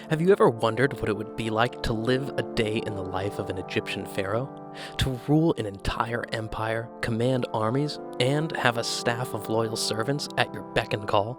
Have you ever wondered what it would be like to live a day in the life of an Egyptian pharaoh? To rule an entire empire, command armies, and have a staff of loyal servants at your beck and call?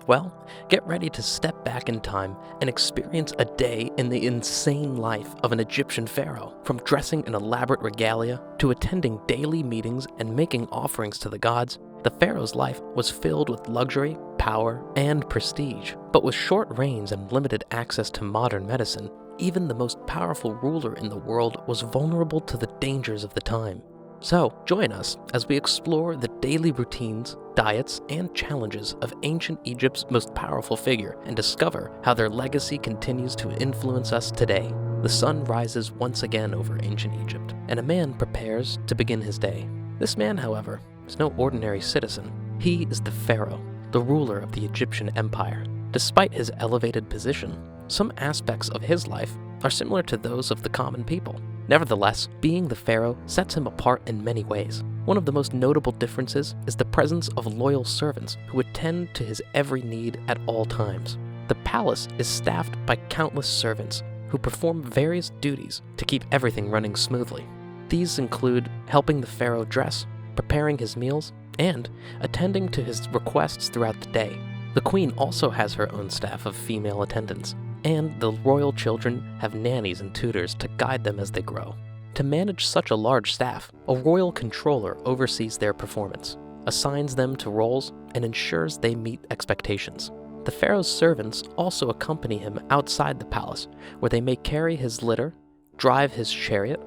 Well, get ready to step back in time and experience a day in the insane life of an Egyptian pharaoh. From dressing in elaborate regalia to attending daily meetings and making offerings to the gods, the pharaoh's life was filled with luxury, power, and prestige. But with short reigns and limited access to modern medicine, even the most powerful ruler in the world was vulnerable to the dangers of the time. So, join us as we explore the daily routines, diets, and challenges of ancient Egypt's most powerful figure and discover how their legacy continues to influence us today. The sun rises once again over ancient Egypt, and a man prepares to begin his day. This man, however, is no ordinary citizen. He is the pharaoh, the ruler of the Egyptian empire. Despite his elevated position, some aspects of his life are similar to those of the common people. Nevertheless, being the pharaoh sets him apart in many ways. One of the most notable differences is the presence of loyal servants who attend to his every need at all times. The palace is staffed by countless servants who perform various duties to keep everything running smoothly. These include helping the pharaoh dress, preparing his meals, and attending to his requests throughout the day. The queen also has her own staff of female attendants, and the royal children have nannies and tutors to guide them as they grow. To manage such a large staff, a royal controller oversees their performance, assigns them to roles, and ensures they meet expectations. The pharaoh's servants also accompany him outside the palace, where they may carry his litter, drive his chariot,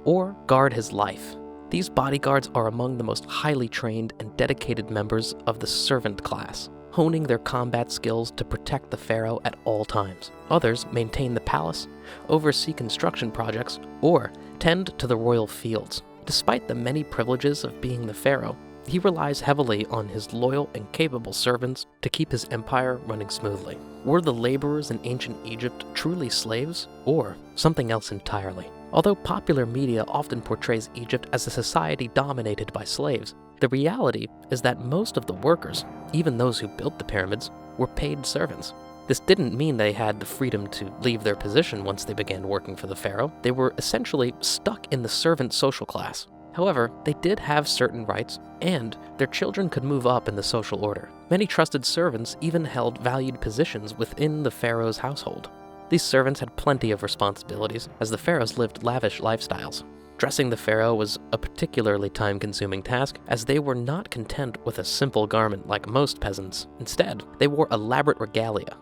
or guard his life. These bodyguards are among the most highly trained and dedicated members of the servant class, honing their combat skills to protect the pharaoh at all times. Others maintain the palace, oversee construction projects, or tend to the royal fields. Despite the many privileges of being the pharaoh, he relies heavily on his loyal and capable servants to keep his empire running smoothly. Were the laborers in ancient Egypt truly slaves, or something else entirely? Although popular media often portrays Egypt as a society dominated by slaves, the reality is that most of the workers, even those who built the pyramids, were paid servants. This didn't mean they had the freedom to leave their position once they began working for the pharaoh. They were essentially stuck in the servant social class. However, they did have certain rights, and their children could move up in the social order. Many trusted servants even held valued positions within the pharaoh's household. These servants had plenty of responsibilities, as the pharaohs lived lavish lifestyles. Dressing the pharaoh was a particularly time-consuming task, as they were not content with a simple garment like most peasants. Instead, they wore elaborate regalia,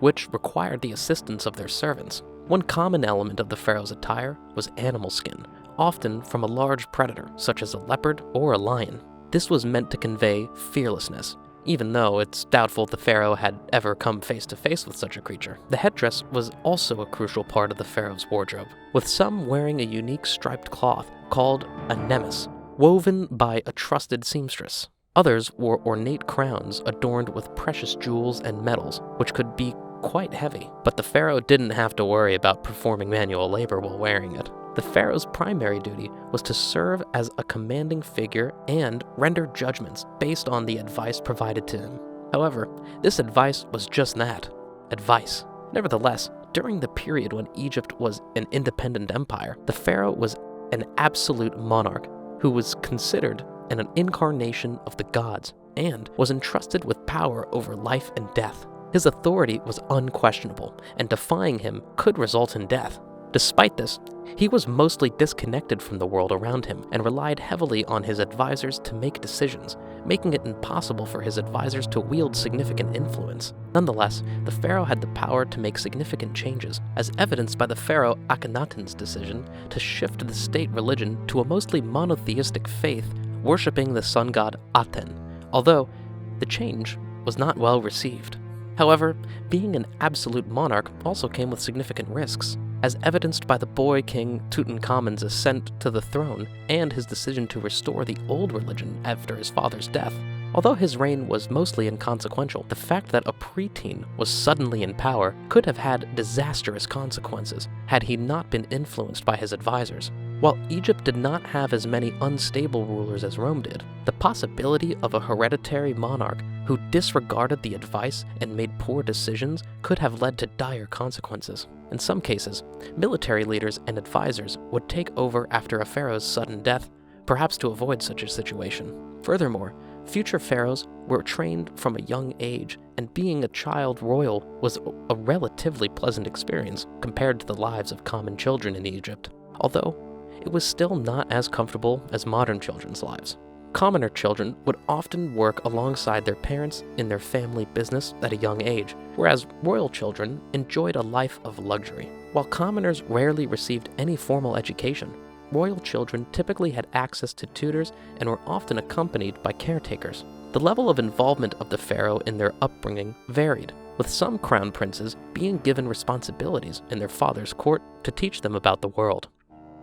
which required the assistance of their servants. One common element of the pharaoh's attire was animal skin, often from a large predator, such as a leopard or a lion. This was meant to convey fearlessness, even though it's doubtful the pharaoh had ever come face to face with such a creature. The headdress was also a crucial part of the pharaoh's wardrobe, with some wearing a unique striped cloth called a nemes, woven by a trusted seamstress. Others wore ornate crowns adorned with precious jewels and metals, which could be quite heavy, but the pharaoh didn't have to worry about performing manual labor while wearing it. The pharaoh's primary duty was to serve as a commanding figure and render judgments based on the advice provided to him. However, this advice was just that, advice. Nevertheless, during the period when Egypt was an independent empire, the pharaoh was an absolute monarch who was considered an incarnation of the gods and was entrusted with power over life and death. His authority was unquestionable, and defying him could result in death. Despite this, he was mostly disconnected from the world around him and relied heavily on his advisors to make decisions, making it impossible for his advisors to wield significant influence. Nonetheless, the pharaoh had the power to make significant changes, as evidenced by the pharaoh Akhenaten's decision to shift the state religion to a mostly monotheistic faith, worshipping the sun god Aten, although the change was not well received. However, being an absolute monarch also came with significant risks, as evidenced by the boy king Tutankhamun's ascent to the throne and his decision to restore the old religion after his father's death. Although his reign was mostly inconsequential, the fact that a preteen was suddenly in power could have had disastrous consequences had he not been influenced by his advisors. While Egypt did not have as many unstable rulers as Rome did, the possibility of a hereditary monarch who disregarded the advice and made poor decisions could have led to dire consequences. In some cases, military leaders and advisors would take over after a pharaoh's sudden death, perhaps to avoid such a situation. Furthermore, future pharaohs were trained from a young age, and being a child royal was a relatively pleasant experience compared to the lives of common children in Egypt, although it was still not as comfortable as modern children's lives. Commoner children would often work alongside their parents in their family business at a young age, whereas royal children enjoyed a life of luxury. While commoners rarely received any formal education, royal children typically had access to tutors and were often accompanied by caretakers. The level of involvement of the pharaoh in their upbringing varied, with some crown princes being given responsibilities in their father's court to teach them about the world.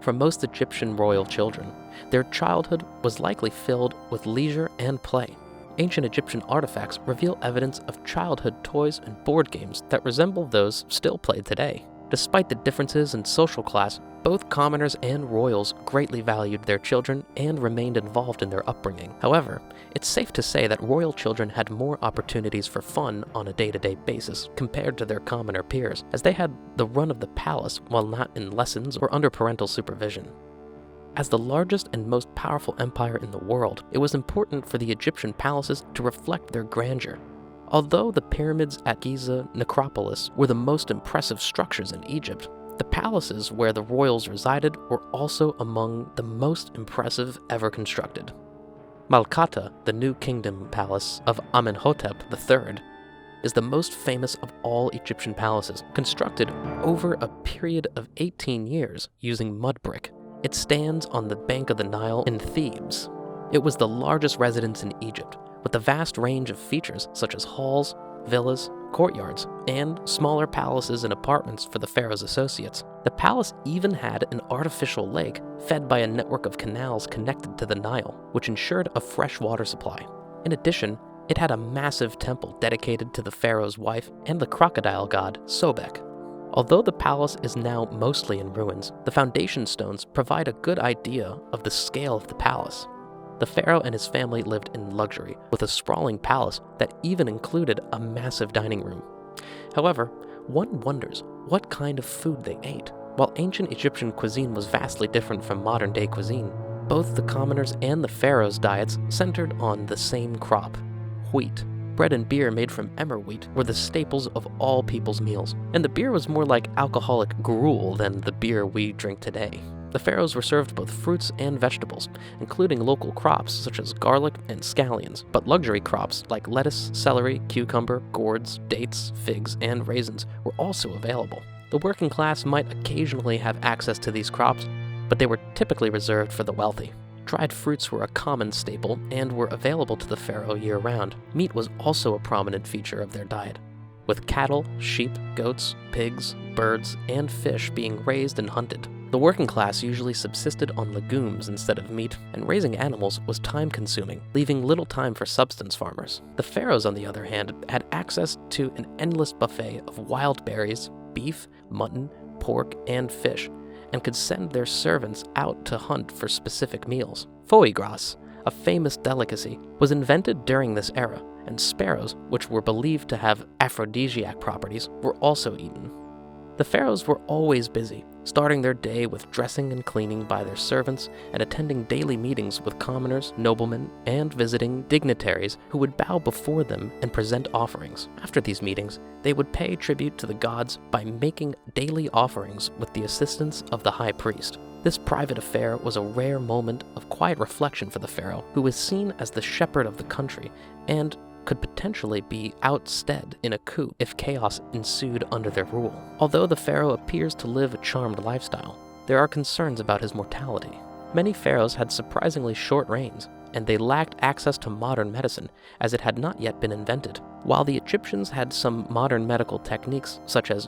For most Egyptian royal children, their childhood was likely filled with leisure and play. Ancient Egyptian artifacts reveal evidence of childhood toys and board games that resemble those still played today. Despite the differences in social class, both commoners and royals greatly valued their children and remained involved in their upbringing. However, it's safe to say that royal children had more opportunities for fun on a day-to-day basis compared to their commoner peers, as they had the run of the palace while not in lessons or under parental supervision. As the largest and most powerful empire in the world, it was important for the Egyptian palaces to reflect their grandeur. Although the pyramids at Giza necropolis were the most impressive structures in Egypt, the palaces where the royals resided were also among the most impressive ever constructed. Malkata, the New Kingdom palace of Amenhotep III, is the most famous of all Egyptian palaces, constructed over a period of 18 years using mud brick. It stands on the bank of the Nile in Thebes. It was the largest residence in Egypt, with a vast range of features such as halls, villas, courtyards, and smaller palaces and apartments for the pharaoh's associates. The palace even had an artificial lake fed by a network of canals connected to the Nile, which ensured a fresh water supply. In addition, it had a massive temple dedicated to the pharaoh's wife and the crocodile god Sobek. Although the palace is now mostly in ruins, the foundation stones provide a good idea of the scale of the palace. The pharaoh and his family lived in luxury, with a sprawling palace that even included a massive dining room. However, one wonders what kind of food they ate. While ancient Egyptian cuisine was vastly different from modern-day cuisine, both the commoners and the pharaoh's diets centered on the same crop, wheat. Bread and beer made from emmer wheat were the staples of all people's meals, and the beer was more like alcoholic gruel than the beer we drink today. The pharaohs were served both fruits and vegetables, including local crops such as garlic and scallions, but luxury crops like lettuce, celery, cucumber, gourds, dates, figs, and raisins were also available. The working class might occasionally have access to these crops, but they were typically reserved for the wealthy. Dried fruits were a common staple and were available to the pharaoh year-round. Meat was also a prominent feature of their diet, with cattle, sheep, goats, pigs, birds, and fish being raised and hunted. The working class usually subsisted on legumes instead of meat, and raising animals was time-consuming, leaving little time for subsistence farmers. The pharaohs, on the other hand, had access to an endless buffet of wild berries, beef, mutton, pork, and fish, and could send their servants out to hunt for specific meals. Foie gras, a famous delicacy, was invented during this era, and sparrows, which were believed to have aphrodisiac properties, were also eaten. The pharaohs were always busy, starting their day with dressing and cleaning by their servants and attending daily meetings with commoners, noblemen, and visiting dignitaries who would bow before them and present offerings. After these meetings, they would pay tribute to the gods by making daily offerings with the assistance of the high priest. This private affair was a rare moment of quiet reflection for the pharaoh, who was seen as the shepherd of the country and could potentially be ousted in a coup if chaos ensued under their rule. Although the pharaoh appears to live a charmed lifestyle, there are concerns about his mortality. Many pharaohs had surprisingly short reigns, and they lacked access to modern medicine, as it had not yet been invented. While the Egyptians had some modern medical techniques, such as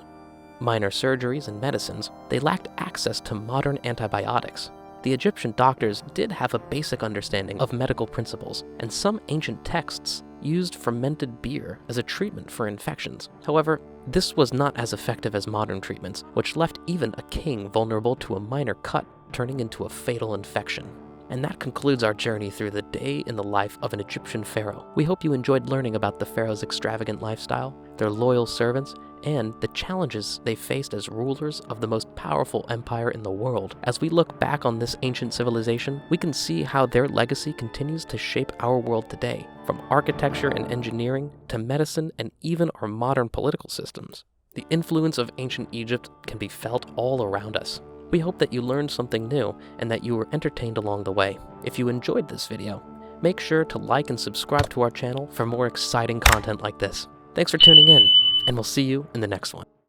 minor surgeries and medicines, they lacked access to modern antibiotics. The Egyptian doctors did have a basic understanding of medical principles, and some ancient texts used fermented beer as a treatment for infections. However, this was not as effective as modern treatments, which left even a king vulnerable to a minor cut turning into a fatal infection. And that concludes our journey through the day in the life of an Egyptian pharaoh. We hope you enjoyed learning about the pharaoh's extravagant lifestyle, their loyal servants, and the challenges they faced as rulers of the most powerful empire in the world. As we look back on this ancient civilization, we can see how their legacy continues to shape our world today, from architecture and engineering to medicine and even our modern political systems. The influence of ancient Egypt can be felt all around us. We hope that you learned something new and that you were entertained along the way. If you enjoyed this video, make sure to like and subscribe to our channel for more exciting content like this. Thanks for tuning in, and we'll see you in the next one.